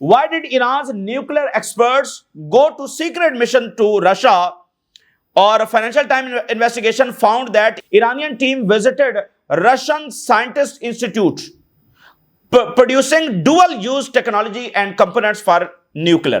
Why did Iran's nuclear experts go to secret mission to Russia? Or Financial Times investigation found that Iranian team visited Russian Scientist Institute producing dual-use technology and components for nuclear.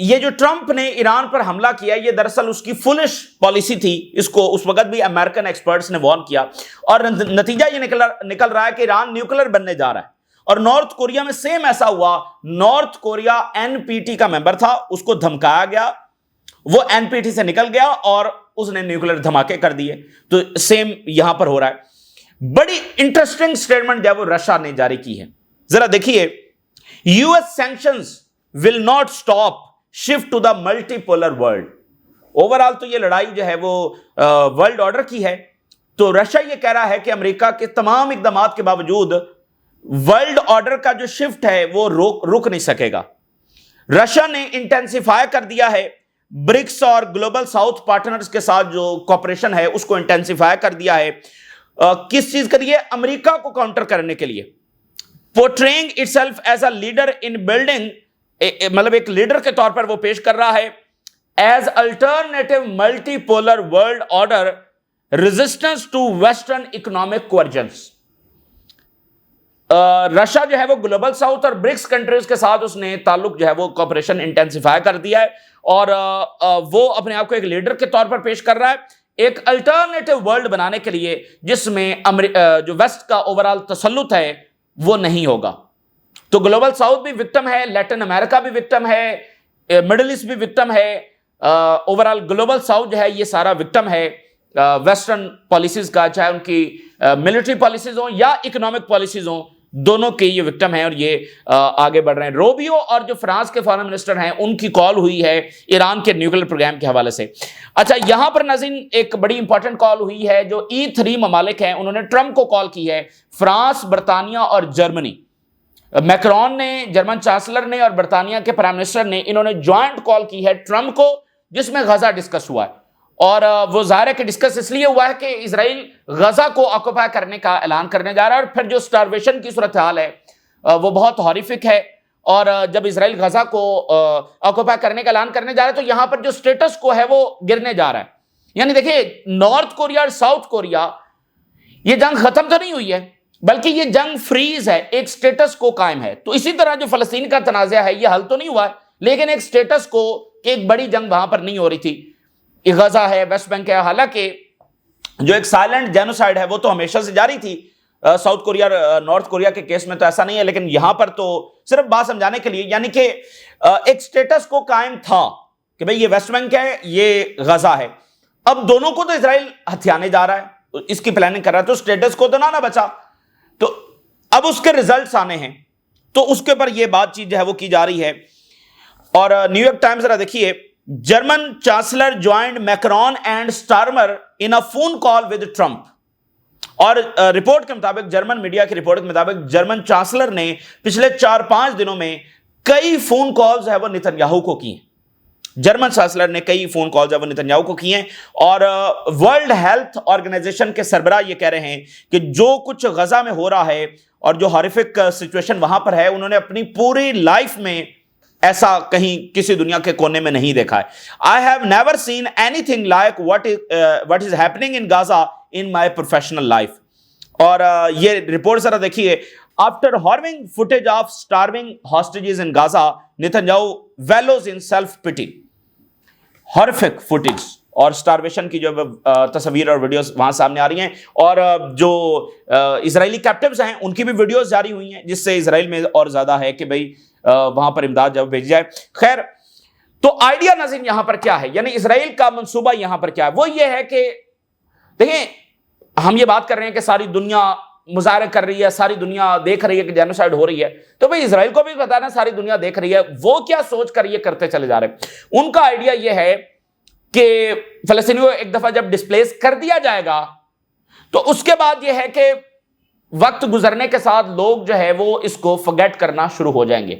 یہ جو Trump نے ایران پر حملہ کیا یہ دراصل اس کی foolish policy تھی. اس کو اس وقت بھی امریکن ایکسپرٹس نے وارن کیا اور نتیجہ یہ نکل رہا ہے کہ ایران نیوکلر بننے جا رہا ہے. اور نارتھ کوریا میں سیم ایسا ہوا. نارتھ کوریا NPT کا ممبر تھا, اس کو دھمکایا گیا, وہ NPT سے نکل گیا اور اس نے نیوکلر دھماکے کر دیے. تو سیم یہاں پر ہو رہا ہے. بڑی انٹرسٹنگ سٹیٹمنٹ جو ہے وہ رشیا نے جاری کی ہے. ذرا دیکھیے, US sanctions will not stop shift to the multipolar world. Overall تو یہ لڑائی جو ہے وہ ورلڈ آرڈر کی ہے. تو رشیا یہ کہہ رہا ہے کہ امریکہ کے تمام اقدامات کے باوجود ورلڈ آرڈر کا جو شفٹ ہے وہ رک نہیں سکے گا. رشیا نے انٹینسیفائی کر دیا ہے برکس اور گلوبل ساؤتھ پارٹنرز کے ساتھ جو کوپریشن ہے اس کو انٹینسیفائی کر دیا ہے. کس چیز کے لیے؟ امریکہ کو کاؤنٹر کرنے کے لیے. portraying itself as a leader in building, مطلب ایک لیڈر کے طور پر وہ پیش کر رہا ہے as alternative multipolar world order resistance to western economic coercions. Russia جو ہے وہ گلوبل ساؤتھ اور برکس کنٹریز کے ساتھ اس نے تعلق جو ہے وہ کوپریشن انٹینسیفائی کر دیا ہے اور وہ اپنے آپ کو ایک لیڈر کے طور پر پیش کر رہا ہے ایک الٹرنیٹو ورلڈ بنانے کے لیے جس میں جو ویسٹ کا اوورال تسلط ہے وہ نہیں ہوگا. تو گلوبل ساؤتھ بھی وکٹم ہے, لیٹن امریکہ بھی وکٹم ہے, مڈل ایسٹ بھی وکٹم ہے, اوورال گلوبل ساؤتھ جو ہے یہ سارا وکٹم ہے ویسٹرن پالیسیز کا, چاہے ان کی ملٹری پالیسیز ہوں یا اکنامک پالیسیز ہوں, دونوں کے یہ وکٹم ہیں اور یہ آگے بڑھ رہے ہیں. روبیو اور جو فرانس کے فارن منسٹر ہیں ان کی کال ہوئی ہے ایران کے نیوکلیر پروگرام کے حوالے سے. اچھا, یہاں پر ناظرین ایک بڑی امپورٹنٹ کال ہوئی ہے جو E3 ممالک ہیں انہوں نے ٹرمپ کو کال کی ہے. فرانس, برطانیہ اور جرمنی. میکرون نے, جرمن چانسلر نے اور برطانیہ کے پرائم منسٹر نے انہوں نے جوائنٹ کال کی ہے ٹرمپ کو جس میں غزہ ڈسکس ہوا ہے. اور وہ ظاہر ہے کہ ڈسکس اس لیے ہوا ہے کہ اسرائیل غزہ کو آکوپائی کرنے کا اعلان کرنے جا رہا ہے اور پھر جو سٹارویشن کی صورتحال ہے وہ بہت ہاریفک ہے. اور جب اسرائیل غزہ کو آکوپائی کرنے کا اعلان کرنے جا رہا ہے تو یہاں پر جو سٹیٹس کو ہے وہ گرنے جا رہا ہے. یعنی دیکھیں, نارتھ کوریا اور ساؤتھ کوریا یہ جنگ ختم تو نہیں ہوئی ہے بلکہ یہ جنگ فریز ہے, ایک سٹیٹس کو قائم ہے. تو اسی طرح جو فلسطین کا تنازع ہے یہ حل تو نہیں ہوا ہے لیکن ایک سٹیٹس کو کہ ایک بڑی جنگ وہاں پر نہیں ہو رہی تھی. غزہ ہے, ویسٹ بینک ہے, حالانکہ جو ایک سائلنٹ جینوسائیڈ ہے وہ تو ہمیشہ سے جاری تھی. ساؤتھ کوریا اور نارتھ کوریا کے کیس میں تو ایسا نہیں ہے لیکن یہاں پر تو صرف بات سمجھانے کے لیے, یعنی کہ ایک سٹیٹس کو قائم تھا کہ بھئی یہ ویسٹ بینک ہے, یہ غزہ ہے. اب دونوں کو تو اسرائیل ہتھیانے جا رہا ہے, اس کی پلاننگ کر رہا ہے, تو سٹیٹس کو تو نہ بچا. تو اب اس کے ریزلٹس آنے ہیں تو اس کے اوپر یہ بات چیت جو ہے وہ کی جا رہی ہے. اور نیو یارک ٹائمز ذرا دیکھیے, German chancellor joined Macron and Starmer in a phone call with Trump. اور رپورٹ کے مطابق, جرمن میڈیا کی رپورٹ کے مطابق, جرمن چانسلر نے پچھلے 4-5 دنوں میں کئی فون کالز ہے وہ نتنیاہو کو کی ہیں. جرمن چانسلر نے کئی فون کالز ہے وہ نتنیاہو کو کی ہیں. اور ورلڈ ہیلتھ آرگنائزیشن کے سربراہ یہ کہہ رہے ہیں کہ جو کچھ غزہ میں ہو رہا ہے اور جو ہاریفک سچویشن وہاں پر ہے انہوں نے اپنی پوری لائف میں ایسا کہیں کسی دنیا کے کونے میں نہیں دیکھا ہے. I have never seen anything like what is happening in Gaza in my professional life. اور یہ رپورٹ ذرا دیکھیے, after harrowing footage of starving hostages in Gaza, Netanyahu wallows in self-pity. Horrific footage اور سٹارویشن کی جو تصویر اور ویڈیوز وہاں سامنے آ رہی ہیں اور جو اسرائیلی کیپٹیوز ہیں ان کی بھی ویڈیوز جاری ہوئی ہیں جس سے اسرائیل میں اور زیادہ ہے کہ بھئی وہاں پر امداد جب بھیجی جائے. خیر, تو آئیڈیا ناظرین یہاں پر کیا ہے, یعنی اسرائیل کا منصوبہ یہاں پر کیا ہے؟ وہ یہ ہے کہ دیکھیں, ہم یہ بات کر رہے ہیں کہ ساری دنیا مظاہرے کر رہی ہے, ساری دنیا دیکھ رہی ہے کہ جینوسائیڈ ہو رہی ہے, تو بھئی اسرائیل کو بھی بتا نا ساری دنیا دیکھ رہی ہے, وہ کیا سوچ کر یہ کرتے چلے جا رہے ہیں. ان کا آئیڈیا یہ ہے کہ فلسطینیوں کو ایک دفعہ جب ڈسپلیس کر دیا جائے گا تو اس کے بعد یہ ہے کہ وقت گزرنے کے ساتھ لوگ جو ہے وہ اس کو فرگیٹ کرنا شروع ہو جائیں گے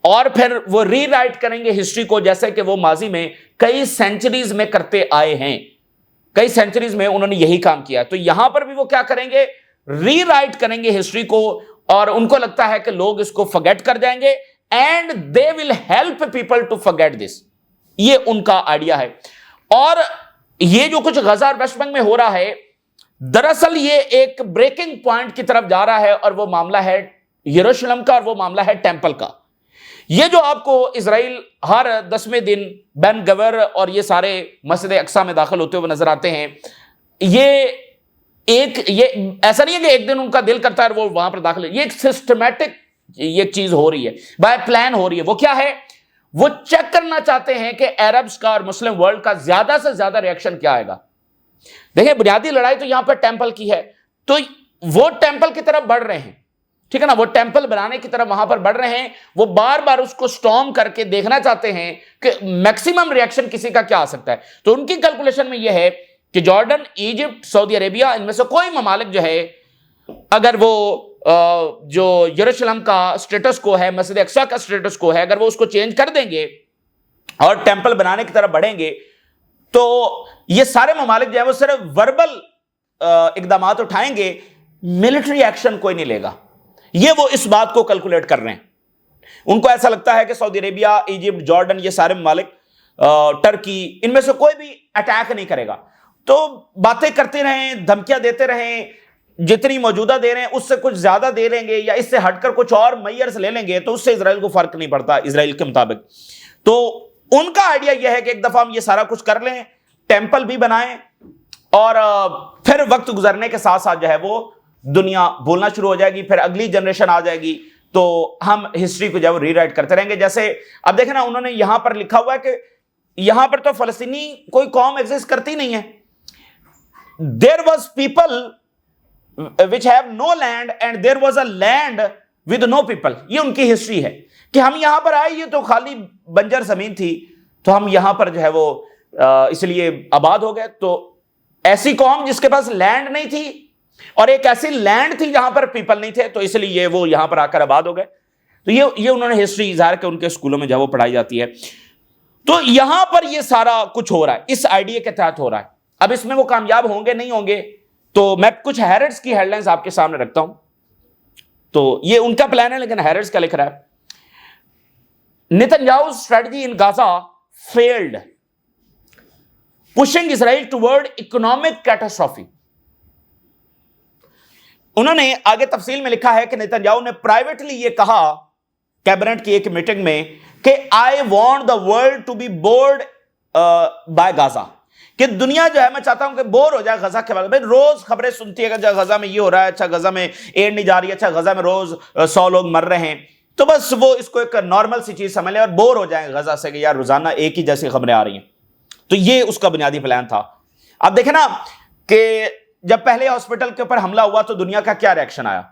اور پھر وہ ری رائٹ کریں گے ہسٹری کو, جیسے کہ وہ ماضی میں کئی سینچریز میں کرتے آئے ہیں. کئی سینچریز میں انہوں نے یہی کام کیا. تو یہاں پر بھی وہ کیا کریں گے, ری رائٹ کریں گے ہسٹری کو, اور ان کو لگتا ہے کہ لوگ اس کو فرگیٹ کر جائیں گے and they will help people to forget this. یہ ان کا آئیڈیا ہے. اور یہ جو کچھ غزہ اور ویسٹ بینک میں ہو رہا ہے دراصل یہ ایک بریکنگ پوائنٹ کی طرف جا رہا ہے اور وہ معاملہ ہے یروشلم کا اور وہ معاملہ ہے ٹیمپل کا. یہ جو آپ کو اسرائیل ہر 10ویں دن بین گور اور یہ سارے مسجد اقصی میں داخل ہوتے ہوئے نظر آتے ہیں، یہ ایسا نہیں ہے کہ ایک دن ان کا دل کرتا ہے وہ وہاں پر داخل ہے، یہ ایک سسٹمیٹک یہ چیز ہو رہی ہے، بائی پلان ہو رہی ہے۔ وہ کیا ہے؟ وہ چیک کرنا چاہتے ہیں کہ عربز کا اور مسلم ورلڈ کا زیادہ سے زیادہ ریئیکشن کیا آئے گا۔ دیکھیں بنیادی لڑائی تو یہاں پر ٹیمپل کی ہے، تو وہ ٹیمپل کی طرف بڑھ رہے ہیں، ٹھیک ہے نا، وہ ٹیمپل بنانے کی طرف وہاں پر بڑھ رہے ہیں، وہ بار بار اس کو سٹارم کر کے دیکھنا چاہتے ہیں کہ میکسیمم ریئیکشن کسی کا کیا آ سکتا ہے۔ تو ان کی کیلکولیشن میں یہ ہے کہ جارڈن، ایجپٹ، سعودی عربیہ، ان میں سے کوئی ممالک جو ہے اگر وہ جو یروشلم کا سٹیٹس کو ہے، مسجد اقصی کا سٹیٹس کو ہے، اگر وہ اس کو چینج کر دیں گے اور ٹیمپل بنانے کی طرف بڑھیں گے تو یہ سارے ممالک جو ہے وہ صرف وربل اقدامات اٹھائیں گے، ملٹری ایکشن کوئی نہیں لے گا۔ یہ وہ اس بات کو کیلکولیٹ کر رہے ہیں۔ ان کو ایسا لگتا ہے کہ سعودی عربیہ، ایجپٹ، جارڈن، یہ سارے ممالک، ٹرکی، ان میں سے کوئی بھی اٹیک نہیں کرے گا، تو باتیں کرتے رہیں، دھمکیاں دیتے رہیں، جتنی موجودہ دے رہے ہیں اس سے کچھ زیادہ دے لیں گے یا اس سے ہٹ کر کچھ اور میئرز لے لیں گے تو اس سے اسرائیل کو فرق نہیں پڑتا اسرائیل کے مطابق۔ تو ان کا آئیڈیا یہ ہے کہ ایک دفعہ ہم یہ سارا کچھ کر لیں، ٹیمپل بھی بنائیں، اور پھر وقت گزرنے کے ساتھ ساتھ جو ہے وہ دنیا بولنا شروع ہو جائے گی، پھر اگلی جنریشن آ جائے گی تو ہم ہسٹری کو جو ہے وہ ری رائٹ کرتے رہیں گے۔ جیسے اب دیکھیں نا، انہوں نے یہاں پر لکھا ہوا ہے کہ یہاں پر تو فلسطینی کوئی قوم ایگزسٹ کرتی نہیں ہے، there was people which have no land and there was a land with no people۔ یہ ان کی ہسٹری ہے کہ ہم یہاں پر آئے، یہ تو خالی بنجر زمین تھی تو ہم یہاں پر جو ہے وہ اس لیے آباد ہو گئے۔ تو ایسی قوم جس کے پاس لینڈ نہیں تھی اور ایک ایسی لینڈ تھی جہاں پر پیپل نہیں تھے، تو اس لیے وہ یہاں پر آ کر آباد ہو گئے۔ تو یہ انہوں نے ہسٹری ظاہر کہ ان کے اسکولوں میں جو ہے وہ پڑھائی جاتی ہے۔ تو یہاں پر یہ سارا کچھ ہو رہا ہے، اس آئیڈیا کے تحت ہو رہا ہے۔ اب اس میں وہ کامیاب ہوں گے نہیں ہوں گے، تو میں کچھ ہیرڈز کی ہیڈ لائنز آپ کے سامنے رکھتا ہوں۔ تو یہ ان کا پلان ہے، لیکن ہیرڈز کیا لکھ رہا ہے؟ Netanyahu strategy in Gaza field, pushing Israel toward economic catastrophe. انہوں نے آگے تفصیل میں لکھا ہے کہ نیتن یاہو نے پرائیویٹلی یہ کہا کیبنٹ کی ایک میٹنگ میں کہ I want the world to be bored by Gaza, کہ دنیا جو ہے میں چاہتا ہوں کہ بور ہو جائے غزہ کے بارے میں۔ روز خبریں سنتی ہے کہ غزہ میں یہ ہو رہا ہے، اچھا غزہ میں ایڈ نہیں جا رہی ہے، اچھا غزہ میں روز 100 لوگ مر رہے ہیں، تو بس وہ اس کو ایک نارمل سی چیز سمجھ لیں اور بور ہو جائیں غزہ سے کہ یار روزانہ ایک ہی جیسی خبریں آ رہی ہیں۔ تو یہ اس کا بنیادی پلان تھا۔ اب دیکھیں نا کہ جب پہلے ہاسپٹل کے اوپر حملہ ہوا تو دنیا کا کیا ریئیکشن آیا،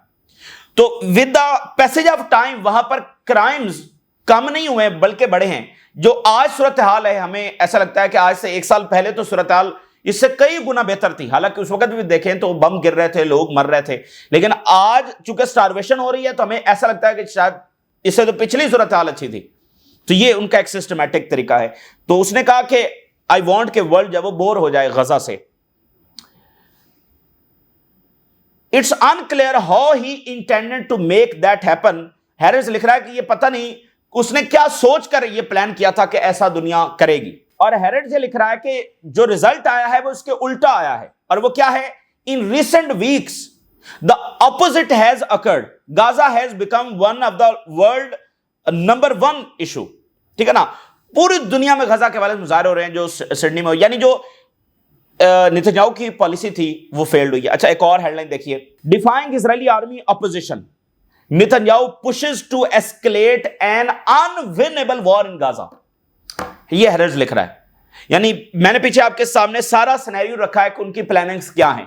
تو with the passage of time وہاں پر کرائمز کم نہیں ہوئے بلکہ بڑے ہیں۔ جو آج صورتحال ہے، ہمیں ایسا لگتا ہے کہ آج سے 1 سال پہلے تو صورتحال اس سے کئی گنا بہتر تھی، حالانکہ اس وقت بھی دیکھیں تو بم گر رہے تھے، لوگ مر رہے تھے، لیکن آج چونکہ سٹارویشن ہو رہی ہے تو ہمیں ایسا لگتا ہے کہ شاید اس سے تو پچھلی صورتحال اچھی تھی۔ تو یہ ان کا ایک سسٹمیٹک طریقہ ہے۔ تو اس نے کہا کہ آئی وانٹ کہ ورلڈ جب وہ بور ہو جائے غزہ سے۔ It's unclear how he intended to make that happen. Harris لکھ رہا ہے کہ یہ پتہ نہیں اس نے کیا سوچ کر یہ پلان کیا تھا کہ ایسا دنیا کرے گی۔ اور ہیرڈ سے لکھ رہا ہے کہ جو ریزلٹ آیا ہے وہ اس کے الٹا آیا ہے، اور وہ کیا ہے؟ In recent weeks the opposite has occurred. Gaza has become one of the world number one issue. ٹھیک ہے نا، پوری دنیا میں غزہ کے والے مظاہرے ہو رہے ہیں جو سڈنی میں، یعنی جو نیتن یاہو کی پالیسی تھی وہ فیلڈ ہوئی ہے۔ اچھا ایک اور ہیڈ لائن دیکھیے، defining Israeli army opposition, Nitin Yahoo pushes to escalate an unwinnable war in Gaza۔ یہ ہیرڈز لکھ رہا ہے، یعنی میں نے پیچھے آپ کے سامنے سارا سینیریو رکھا ہے کہ ان کی پلاننگز کیا ہیں۔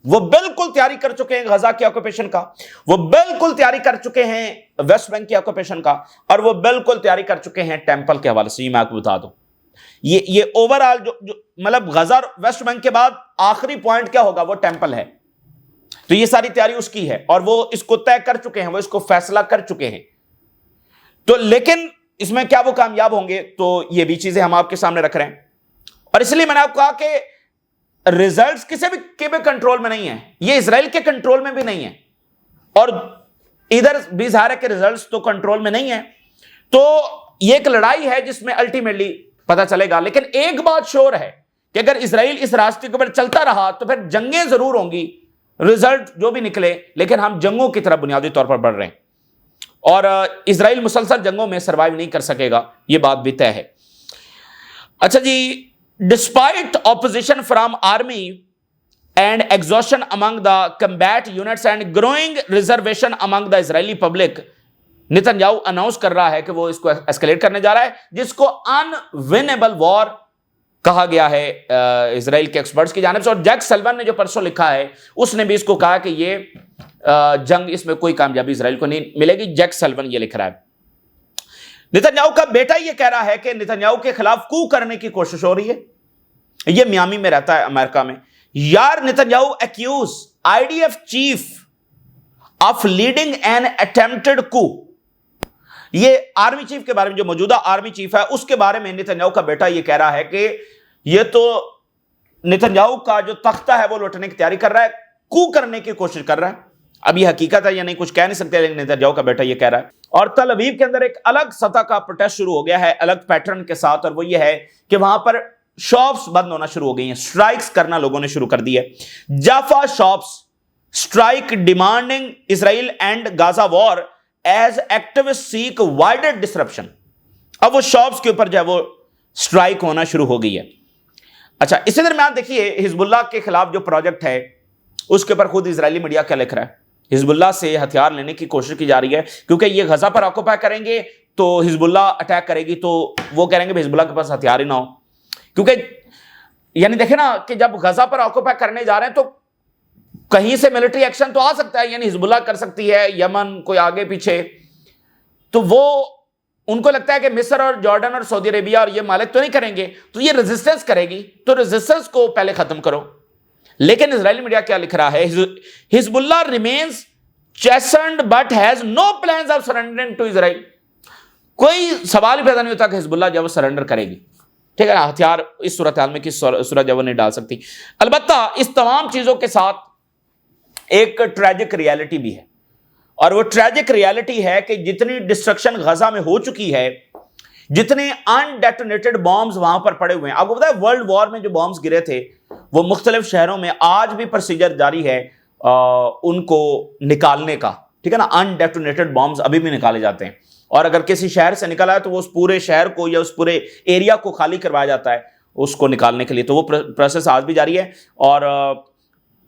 وہ بالکل تیاری کر چکے ہیں غزہ کی آکوپیشن کا، وہ بالکل تیاری کر چکے ہیں ویسٹ بینک کی آکوپیشن کا، اور وہ بالکل تیاری کر چکے ہیں ٹیمپل کے حوالے سے۔ یہ میں آپ کو بتا دوں، یہ اوورآل جو مطلب غزہ ویسٹ بینک کے بعد آخری پوائنٹ کیا ہوگا، وہ ٹیمپل ہے۔ تو یہ ساری تیاری اس کی ہے اور وہ اس کو طے کر چکے ہیں، وہ اس کو فیصلہ کر چکے ہیں۔ تو لیکن اس میں کیا وہ کامیاب ہوں گے، تو یہ بھی چیزیں ہم آپ کے سامنے رکھ رہے ہیں۔ اور اس لیے میں نے آپ کو کہا کہ ریزلٹس کسی بھی کے کنٹرول میں نہیں ہیں، یہ اسرائیل کے کنٹرول میں بھی نہیں ہے، اور ادھر بھی ظاہر ہے کہ ریزلٹس تو کنٹرول میں نہیں ہیں۔ تو یہ ایک لڑائی ہے جس میں الٹیمیٹلی پتہ چلے گا، لیکن ایک بات شور ہے کہ اگر اسرائیل اس راستے کے اوپر چلتا رہا تو پھر جنگیں ضرور ہوں گی، ریزلٹ جو بھی نکلے، لیکن ہم جنگوں کی طرف بنیادی طور پر بڑھ رہے ہیں۔ اور اسرائیل مسلسل جنگوں میں سروائیو نہیں کر سکے گا، یہ بات بھی طے ہے۔ اچھا جی، despite opposition from army and exhaustion among the combat units and growing reservation among the Israeli public, Netanyahu announce کر رہا ہے کہ وہ اس کو ایسکیلیٹ کرنے جا رہا ہے، جس کو ان ونیبل وار کہا گیا ہے اسرائیل کے ایکسپرٹس کی جانب سے۔ اور جیک سلون نے جو پرسوں لکھا ہے اس نے بھی اس کو کہا کہ یہ جنگ، اس میں کوئی کامیابی اسرائیل کو نہیں ملے گی۔ جیک سلون یہ لکھ رہا ہے۔ نتنیاہو کا بیٹا یہ کہہ رہا ہے کہ نتنیاہو کے خلاف کو کرنے کی کوشش ہو رہی ہے، یہ میامی میں رہتا ہے امریکہ میں۔ یار Netanyahu accuse IDF chief of leading an attempted coup, یہ آرمی چیف کے بارے میں، جو موجودہ آرمی چیف ہے اس کے بارے میں نتنیاہو کا بیٹا یہ کہہ رہا ہے کہ یہ تو نتنیاہو کا جو تختہ ہے وہ لوٹنے کی تیاری کر رہا ہے، کو کرنے کی کوشش کر رہا ہے۔ اب یہ حقیقت ہے یا نہیں کچھ کہہ نہیں سکتے، لیکن نتنیاہو کا بیٹا یہ کہہ رہا ہے۔ اور تل اویو کے اندر ایک الگ سطح کا پروٹیسٹ شروع ہو گیا ہے، الگ پیٹرن کے ساتھ، اور وہ یہ ہے کہ وہاں پر شاپس بند ہونا شروع ہو گئی ہیں، سٹرائکس کرنا لوگوں نے شروع کر دی ہے۔ Jaffa shops strike demanding Israel and Gaza war as activists seek wider disruption. اب وہ شاپس کے اوپر جو ہے وہ سٹرائک ہونا شروع ہو گئی ہے۔ اچھا، اسی درمیان دیکھیے حزب اللہ کے خلاف جو پروجیکٹ ہے اس کے اوپر خود اسرائیلی میڈیا کیا لکھ رہا ہے۔ حزب اللہ سے ہتھیار لینے کی کوشش کی جا رہی ہے، کیونکہ یہ غزہ پر آکوپائی کریں گے تو حزب اللہ اٹیک کرے گی، تو وہ کہہ رہے ہیں کہ حزب اللہ کے پاس ہتھیار ہی نہ ہو، کیونکہ یعنی دیکھیں نا کہ جب غزہ پر آکوپائی کرنے جا رہے ہیں تو کہیں سے ملٹری ایکشن تو آ سکتا ہے، یعنی حزب اللہ کر سکتی ہے، یمن کوئی آگے پیچھے، تو وہ ان کو لگتا ہے کہ مصر اور جارڈن اور سعودی عربیہ اور یہ مالک تو نہیں کریں گے، تو یہ ریزسٹنس کرے گی، تو ریزسٹنس کو پہلے ختم کرو۔ لیکن اسرائیلی میڈیا کیا لکھ رہا ہے؟ Hezbollah remains chastened but has no plans of surrendering to Israel. کوئی سوال ہی پیدا نہیں ہوتا کہ حزب اللہ جب وہ سرنڈر کرے گی، ٹھیک ہے نا، ہتھیار اس صورتحال میں کس صورت جب وہ نہیں ڈال سکتی۔ البتہ اس تمام چیزوں کے ساتھ ایک ٹریجک ریالٹی بھی ہے، اور وہ ٹریجک ریالٹی ہے کہ جتنی ڈسٹرکشن غزہ میں ہو چکی ہے، جتنے ان ڈیٹونیٹڈ بامز وہاں پر پڑے ہوئے ہیں، آپ کو پتا ہے ورلڈ وار میں جو بامز گرے تھے وہ مختلف شہروں میں آج بھی پروسیجر جاری ہے ان کو نکالنے کا، ٹھیک ہے نا، ان ڈیٹونیٹڈ بامز ابھی بھی نکالے جاتے ہیں، اور اگر کسی شہر سے نکلا ہے تو وہ اس پورے شہر کو یا اس پورے ایریا کو خالی کروایا جاتا ہے اس کو نکالنے کے لیے، تو وہ پروسیس آج بھی جاری ہے۔ اور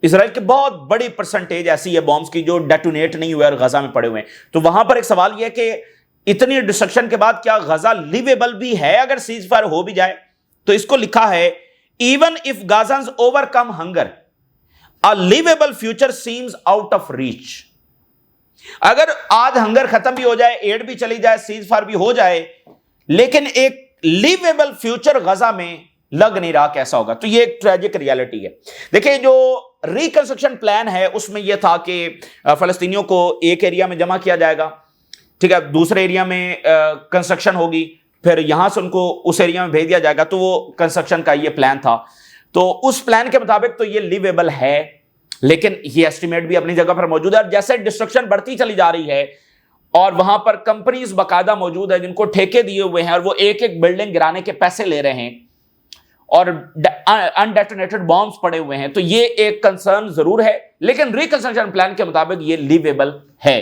اسرائیل کی بہت بڑی پرسنٹیج ایسی ہے بامز کی جو ڈیٹونیٹ نہیں ہوئے اور غزہ میں پڑے ہوئے ہیں۔ تو وہاں پر ایک سوال یہ ہے کہ اتنی ڈسٹرکشن کے بعد کیا غزہ لیویبل بھی ہے اگر سیز فائر ہو بھی جائے؟ تو اس کو لکھا ہے even if Gazans overcome hunger a livable future seems out of reach۔ اگر آج ہنگر ختم بھی ہو جائے، ایڈ بھی چلی جائے، سیز فائر بھی ہو جائے، لیکن ایک لیویبل فیوچر غزہ میں لگ نہیں رہا کیسا ہوگا۔ تو یہ ایک ٹریجک ریالٹی ہے۔ دیکھیں جو ریکنسٹرکشن پلان ہے اس میں یہ تھا کہ فلسطینیوں کو ایک ایریا میں جمع کیا جائے گا، ٹھیک ہے، دوسرے ایریا میں کنسٹرکشن ہوگی، پھر یہاں سے ان کو اس ایریا میں بھیج دیا جائے گا، تو وہ کنسٹرکشن کا یہ پلان تھا۔ تو اس پلان کے مطابق تو یہ لیویبل ہے، لیکن یہ ایسٹیمیٹ بھی اپنی جگہ پر موجود ہے، اور جیسے ڈسٹرکشن بڑھتی چلی جا رہی ہے اور وہاں پر کمپنیز باقاعدہ موجود ہیں جن کو ٹھیکے دیے ہوئے ہیں اور وہ ایک ایک بلڈنگ گرانے کے پیسے لے رہے ہیں اور انڈیٹونیٹڈ بامز پڑے ہوئے ہیں، تو یہ ایک کنسرن ضرور ہے، لیکن ریکنسٹرکشن پلان کے مطابق یہ لیویبل ہے۔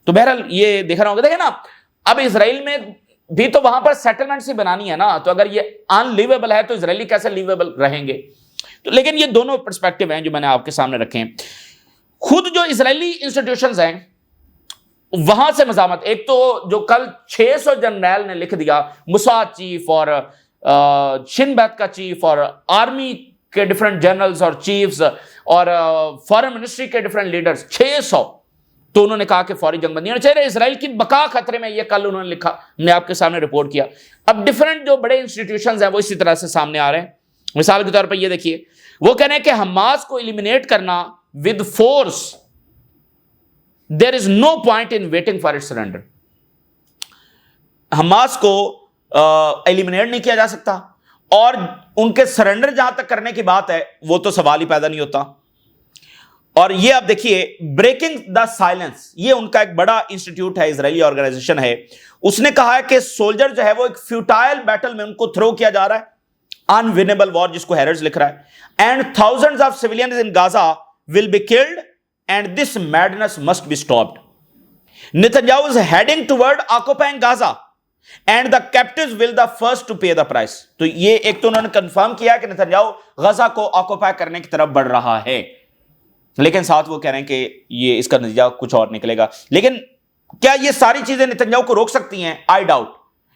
تو بہرحال یہ دیکھ رہا ہوگا، دیکھیں نا، اب اسرائیل میں بھی تو وہاں پر سیٹلمنٹس ہی بنانی ہے نا، تو اگر یہ ان لیویبل ہے تو اسرائیلی کیسے لیویبل رہیں گے؟ تو لیکن یہ دونوں پرسپیکٹیو ہیں جو میں نے آپ کے سامنے رکھے ہیں۔ خود جو اسرائیلی انسٹیٹیوشنز ہیں وہاں سے مزاحمت، ایک تو جو کل 600 جنرل نے لکھ دیا، موساد چیف اور شن بیت کا چیف اور آرمی کے ڈیفرنٹ جنرلز اور چیفز اور فارن منسٹری کے ڈیفرنٹ لیڈرز، 600، تو انہوں نے کہا کہ فوری جنگ بندی ہونا چاہیے، اسرائیل کی بقا خطرے میں، یہ کل انہوں نے لکھا، میں آپ کے سامنے رپورٹ کیا۔ اب ڈیفرنٹ جو بڑے انسٹیٹیوشنز ہیں وہ اسی طرح سے سامنے آ رہے ہیں۔ مثال کے طور پر یہ دیکھیے، وہ کہہ رہے ہیں کہ حماس کو ایلیمینیٹ کرنا with force, there is no point in waiting for it surrender. Hamas کو ایلیمینیٹ نہیں کیا جا سکتا، اور ان کے سرنڈر جہاں تک کرنے کی بات ہے وہ تو سوال ہی پیدا نہیں ہوتا۔ اور یہ آپ دیکھیے بریکنگ دا سائلنس، یہ ان کا ایک بڑا انسٹیٹیوٹ ہے، اسرائیلی آرگنائزیشن ہے، اس نے کہا ہے کہ سولجر جو ہے وہ ایک فیوٹائل بیٹل میں ان کو تھرو کیا جا رہا ہے، unwinnable war جس کو ہیرڈز لکھ رہا ہے، and thousands of civilians in Gaza will be killed and this madness must be stopped۔ Netanyahu is heading toward occupying Gaza and the captives will the first to pay the price. تو یہ ایک تو انہوں نے confirm کیا کہ Netanyahu Gaza کو occupy کرنے کی طرف بڑھ رہا ہے، لیکن ساتھ وہ کہہ رہے ہیں کہ یہ اس کا نتیجہ کچھ اور نکلے گا. لیکن کیا یہ ساری چیزیں نتنیاہو کو روک سکتی ہیں؟ I doubt.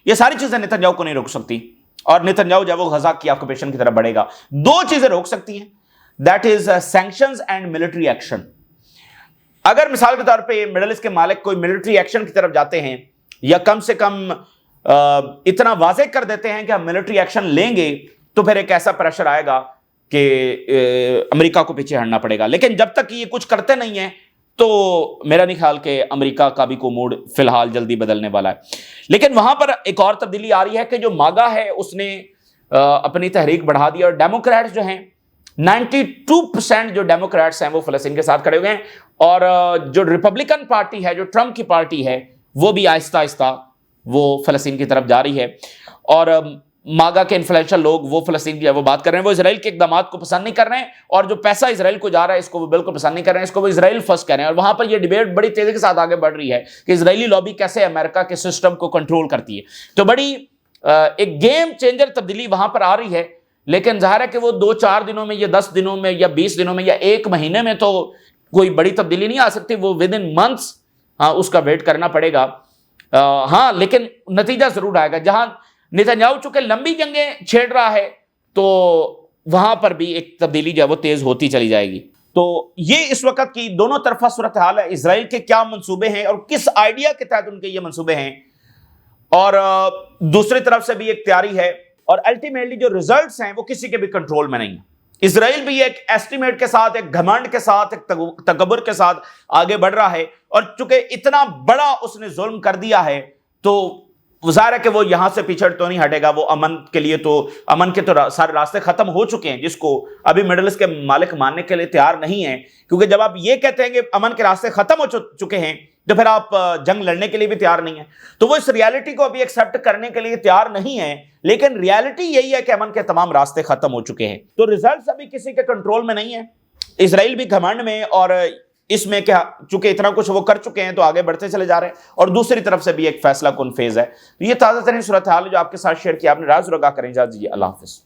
یہ ساری چیزیں نتنیاہو کو نہیں روک سکتی، اور نتنیاہو جب وہ غزہ کی آکوپیشن کی طرف بڑھے گا، دو چیزیں روک سکتی ہیں، that is sanctions and military action. اگر مثال کے طور پہ مڈل ایسٹ کے مالک کوئی ملٹری ایکشن کی طرف جاتے ہیں، یا کم سے کم اتنا واضح کر دیتے ہیں کہ ہم ملٹری ایکشن لیں گے، تو پھر ایک ایسا پریشر آئے گا کہ امریکہ کو پیچھے ہٹنا پڑے گا. لیکن جب تک یہ کچھ کرتے نہیں ہیں تو میرا نہیں خیال کہ امریکہ کا بھی کوئی موڈ فی الحال جلدی بدلنے والا ہے. لیکن وہاں پر ایک اور تبدیلی آ رہی ہے کہ جو ماگا ہے اس نے اپنی تحریک بڑھا دی، اور ڈیموکریٹس جو ہیں 92% جو ڈیموکریٹس ہیں وہ فلسطین کے ساتھ کھڑے ہوئے ہیں، اور جو ریپبلکن پارٹی ہے، جو ٹرمپ کی پارٹی ہے، وہ بھی آہستہ آہستہ وہ فلسطین کی طرف جا رہی ہے. اور ماگا کے انفلوئنشل لوگ وہ فلسطین کی وہ بات کر رہے ہیں، وہ اسرائیل کے اقدامات کو پسند نہیں کر رہے ہیں، اور جو پیسہ اسرائیل کو جا رہا ہے اس کو وہ بالکل پسند نہیں کر رہے ہیں، اس کو وہ اسرائیل فرسٹ کہہ رہے ہیں. اور وہاں پر یہ ڈیبیٹ بڑی تیزی کے ساتھ آگے بڑھ رہی ہے کہ اسرائیلی لابی کیسے امریکہ کے سسٹم کو کنٹرول کرتی ہے. تو بڑی ایک گیم چینجر تبدیلی وہاں پر آ رہی ہے. لیکن ظاہر ہے کہ وہ 2-4 دنوں میں یا 10 دنوں میں یا 20 دنوں میں یا 1 مہینے میں تو کوئی بڑی تبدیلی نہیں آ سکتی، وہ ود ان منتھس اس کا ویٹ کرنا پڑے گا. ہاں لیکن نتیجہ ضرور آئے گا. جہاں نتنیاہو چونکہ لمبی جنگیں چھیڑ رہا ہے تو وہاں پر بھی ایک تبدیلی جو ہے وہ تیز ہوتی چلی جائے گی. تو یہ اس وقت کی دونوں طرفہ صورتحال ہے. اسرائیل کے کیا منصوبے ہیں اور کس آئیڈیا کے تحت ان کے یہ منصوبے ہیں، اور دوسری طرف سے بھی ایک تیاری ہے، اور الٹیمیٹلی جو ریزلٹس ہیں وہ کسی کے بھی کنٹرول میں نہیں ہیں. اسرائیل بھی ایک ایسٹیمیٹ کے ساتھ، ایک گھمنڈ کے ساتھ، ایک تکبر کے ساتھ آگے بڑھ رہا ہے، اور چونکہ اتنا بڑا اس نے ظلم کر دیا ہے تو ظاہر ہے کہ وہ یہاں سے پیچھے تو نہیں ہٹے گا. وہ امن کے لیے تو امن کے تو سارے راستے ختم ہو چکے ہیں، جس کو ابھی مڈل ایسٹ کے مالک ماننے کے لیے تیار نہیں ہیں. کیونکہ جب آپ یہ کہتے ہیں کہ امن کے راستے ختم ہو چکے ہیں تو پھر آپ جنگ لڑنے کے لیے بھی تیار نہیں ہیں. تو وہ اس ریالٹی کو ابھی ایکسیپٹ کرنے کے لیے تیار نہیں ہیں، لیکن ریالٹی یہی ہے کہ امن کے تمام راستے ختم ہو چکے ہیں. تو ریزلٹس ابھی کسی کے کنٹرول میں نہیں ہیں. اسرائیل بھی گھمنڈ میں اور اس میں کہ چونکہ اتنا کچھ وہ کر چکے ہیں تو آگے بڑھتے چلے جا رہے ہیں، اور دوسری طرف سے بھی ایک فیصلہ کن فیز ہے. تو یہ تازہ ترین صورتحال جو آپ کے ساتھ شیئر کیا، آپ نے راز رگا کریں. اجازت دیجیے، اللہ حافظ.